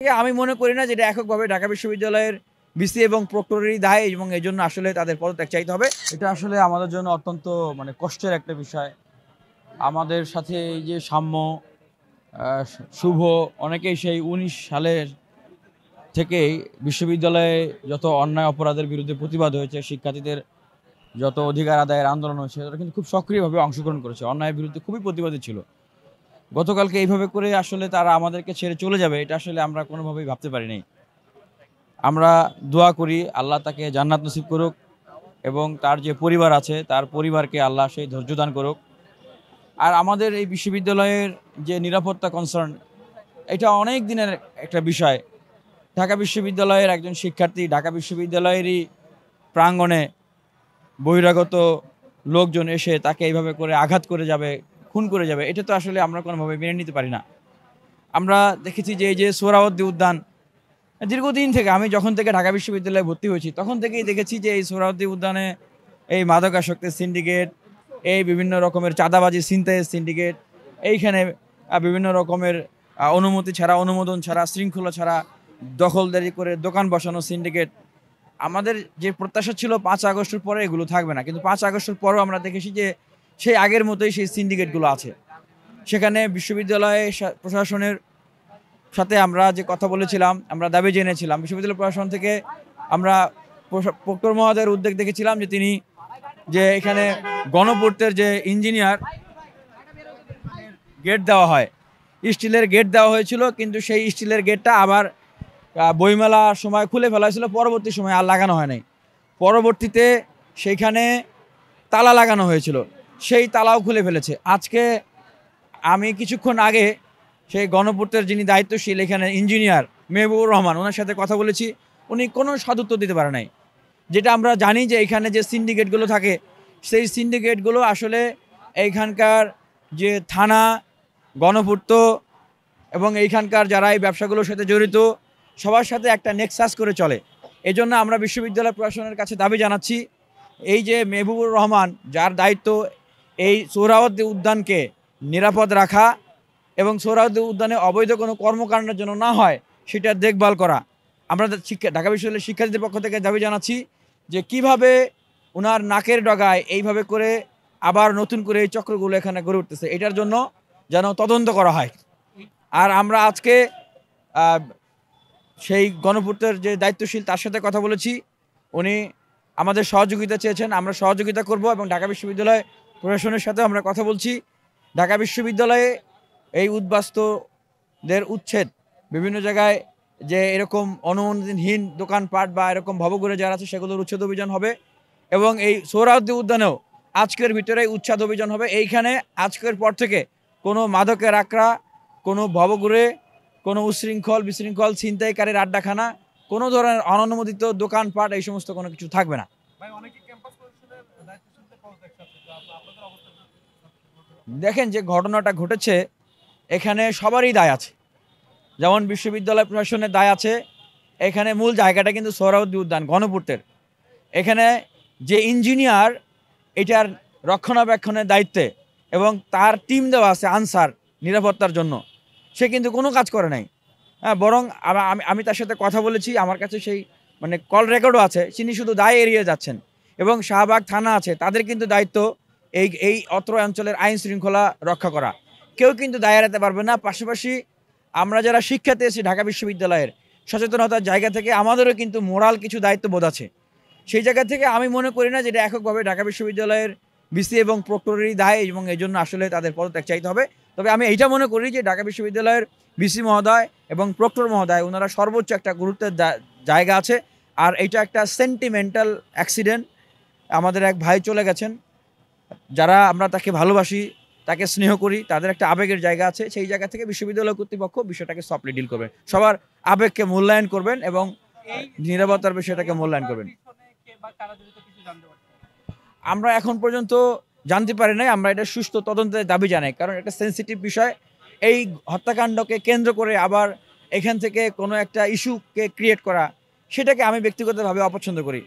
আমি মনে করি না যে এটা এককভাবে ঢাকা বিশ্ববিদ্যালয়ের ভিসি এবং প্রক্টরেরই দায় এবং এজন্য আসলে তাদের পদত্যাগ চাইতে হবে। এটা আসলে আমাদের জন্য অত্যন্ত কষ্টের একটা বিষয়। আমাদের সাথে এই যে সাম্য, শুভ অনেকেই সেই ১৯ সালের থেকেই বিশ্ববিদ্যালয়ে যত অন্যায় অপরাধের বিরুদ্ধে প্রতিবাদ হয়েছে, শিক্ষার্থীদের যত অধিকার আদায়ের আন্দোলন হয়েছে, তারা কিন্তু খুব সক্রিয়ভাবে অংশগ্রহণ করেছে। অন্যায়ের বিরুদ্ধে খুবই প্রতিবাদী ছিল। গতকালকে এইভাবে করে আসলে তারা আমাদেরকে ছেড়ে চলে যাবে, এটা আসলে আমরা কোনোভাবেই ভাবতে পারি নাই। আমরা দোয়া করি আল্লাহ তাকে জান্নাত নসিব করুক এবং তার যে পরিবার আছে তার পরিবারকে আল্লাহ সেই ধৈর্য দান করুক। আর আমাদের এই বিশ্ববিদ্যালয়ের যে নিরাপত্তা কনসার্ন, এটা অনেক দিনের একটা বিষয়। ঢাকা বিশ্ববিদ্যালয়ের একজন শিক্ষার্থী ঢাকা বিশ্ববিদ্যালয়েরই প্রাঙ্গণে বহিরাগত লোকজন এসে তাকে এইভাবে করে আঘাত করে যাবে, খুন করে যাবে, এটা তো আসলে আমরা কোনোভাবে মেনে নিতে পারি না। আমরা দেখেছি যে এই যে সোহরাওয়ার্দী উদ্যান, দীর্ঘদিন থেকে আমি যখন থেকে ঢাকা বিশ্ববিদ্যালয়ে ভর্তি হয়েছি তখন থেকেই দেখেছি যে এই সোহরাওয়ার্দী উদ্যানে এই মাদকাসক্তের সিন্ডিকেট, এই বিভিন্ন রকমের চাঁদাবাজি ছিনতাইয়ের সিন্ডিকেট, এইখানে বিভিন্ন রকমের অনুমতি ছাড়া, অনুমোদন ছাড়া, শৃঙ্খলা ছাড়া দখলদারি করে দোকান বসানো সিন্ডিকেট। আমাদের যে প্রত্যাশা ছিল ৫ আগস্টের পরে এগুলো থাকবে না, কিন্তু ৫ আগস্টের পরেও আমরা দেখেছি যে সেই আগের মতোই সেই সিন্ডিকেটগুলো আছে। সেখানে বিশ্ববিদ্যালয়ে প্রশাসনের সাথে আমরা যে কথা বলেছিলাম, আমরা দাবি জেনেছিলাম বিশ্ববিদ্যালয় প্রশাসন থেকে। আমরা প্রক্টর মহোদয়ের উদ্যোগ দেখেছিলাম যে তিনি যে এখানে গণপূর্তের যে ইঞ্জিনিয়ার গেট দেওয়া হয়, স্টিলের গেট দেওয়া হয়েছিল, কিন্তু সেই স্টিলের গেটটা আবার বইমেলার সময় খুলে ফেলা হয়েছিল, পরবর্তী সময় আর লাগানো হয় নাই। পরবর্তীতে সেইখানে তালা লাগানো হয়েছিল, সেই তালাও খুলে ফেলেছে। আজকে আমি কিছুক্ষণ আগে সেই গণপূর্তের যিনি দায়িত্বশীল এখানে ইঞ্জিনিয়ার মেহবুবুর রহমান, ওনার সাথে কথা বলেছি, উনি কোনো সদুত্তর দিতে পারে নাই। যেটা আমরা জানি যে এখানে যে সিন্ডিকেটগুলো থাকে, সেই সিন্ডিকেটগুলো আসলে এইখানকার যে থানা, গণপূর্ত এবং এইখানকার যারা এই ব্যবসাগুলোর সাথে জড়িত সবার সাথে একটা নেক্সাস করে চলে। এজন্য আমরা বিশ্ববিদ্যালয় প্রশাসনের কাছে দাবি জানাচ্ছি, এই যে মেহবুবুর রহমান যার দায়িত্ব এই সোহরাওয়ার্দী উদ্যানকে নিরাপদ রাখা এবং সোহরাওয়ার্দী উদ্যানে অবৈধ কোনো কর্মকাণ্ডের জন্য না হয় সেটার দেখভাল করা, আমরা ঢাকা বিশ্ববিদ্যালয়ের শিক্ষার্থীদের পক্ষ থেকে দাবি জানাচ্ছি যে কিভাবে ওনার নাকের ডগায় এইভাবে করে আবার নতুন করে এই চক্রগুলো এখানে গড়ে উঠতেছে, এটার জন্য যেন তদন্ত করা হয়। আর আমরা আজকে সেই গণপূর্তের যে দায়িত্বশীল তার সাথে কথা বলেছি, উনি আমাদের সহযোগিতা চেয়েছেন, আমরা সহযোগিতা করব এবং ঢাকা বিশ্ববিদ্যালয় প্রশাসনের সাথে আমরা কথা বলছি। ঢাকা বিশ্ববিদ্যালয়ে এই উদ্বাস্তুদের উচ্ছেদ, বিভিন্ন জায়গায় যে এরকম অনুমোদনহীন দোকানপাট বা এরকম ভবঘুরে যারা আছে সেগুলোর উচ্ছেদ অভিযান হবে এবং এই সোহরাওয়ার্দী উদ্যানেও আজকের ভিতরেই উচ্ছেদ অভিযান হবে। এইখানে আজকের পর থেকে কোনো মাদকের আখড়া, কোনো ভবঘুরে, কোনো উশৃঙ্খল বিশৃঙ্খল ছিনতাইকারীর আড্ডাখানা, কোনো ধরনের অননুমোদিত দোকানপাট এই সমস্ত কোনো কিছু থাকবে না। দেখেন যে ঘটনাটা ঘটেছে, এখানে সবারই দায় আছে। যেমন বিশ্ববিদ্যালয় প্রশাসনের দায় আছে, এখানে মূল জায়গাটা কিন্তু সোহরাওয়ার্দী উদ্যান গণপূর্তের। এখানে যে ইঞ্জিনিয়ার এটার রক্ষণাবেক্ষণের দায়িত্বে এবং তার টিম দেওয়া আছে আনসার নিরাপত্তার জন্য, সে কিন্তু কোনো কাজ করে নাই। হ্যাঁ, বরং আমি তার সাথে কথা বলেছি, আমার কাছে সেই কল রেকর্ডও আছে, তিনি শুধু দায় এড়িয়ে যাচ্ছেন। এবং শাহবাগ থানা আছে, তাদের কিন্তু দায়িত্ব এই এই অত্র অঞ্চলের আইন শৃঙ্খলা রক্ষা করা, কেউ কিন্তু দায় এড়াতে পারবে না। পাশাপাশি আমরা যারা শিক্ষার্থী আছি ঢাকা বিশ্ববিদ্যালয়ের, সচেতনতার জায়গা থেকে আমাদেরও কিন্তু মোরাল কিছু দায়িত্ববোধ আছে। সেই জায়গা থেকে আমি মনে করি না যে এটা এককভাবে ঢাকা বিশ্ববিদ্যালয়ের ভিসি এবং প্রক্টরেরই দায় এবং এজন্য আসলে তাদের পদত্যাগ চাইতে হবে। তবে আমি এইটা মনে করি যে ঢাকা বিশ্ববিদ্যালয়ের ভিসি মহোদয় এবং প্রক্টর মহোদয়, ওনারা সর্বোচ্চ একটা গুরুত্বের জায়গা আছে। আর এটা একটা সেন্টিমেন্টাল অ্যাক্সিডেন্ট। আমাদের এক ভাই চলে গেছেন, যারা আমরা তাকে ভালোবাসি, তাকে স্নেহ করি, তাদের একটা আবেগের জায়গা আছে। সেই জায়গা থেকে বিশ্ববিদ্যালয় কর্তৃপক্ষ বিষয়টাকে সফটলি ডিল করবেন, সবার আবেগকে মূল্যায়ন করবেন এবং নিরাপত্তার বিষয়টাকে মূল্যায়ন করবেন। আমরা এখন পর্যন্ত জানতে পারি নাই, আমরা এটা সুষ্ঠু তদন্তের দাবি জানাই, কারণ এটা সেন্সিটিভ বিষয়। এই হত্যাকাণ্ডকে কেন্দ্র করে আবার এখান থেকে কোনো একটা ইস্যুকে ক্রিয়েট করা, সেটাকে আমি ব্যক্তিগতভাবে অপছন্দ করি।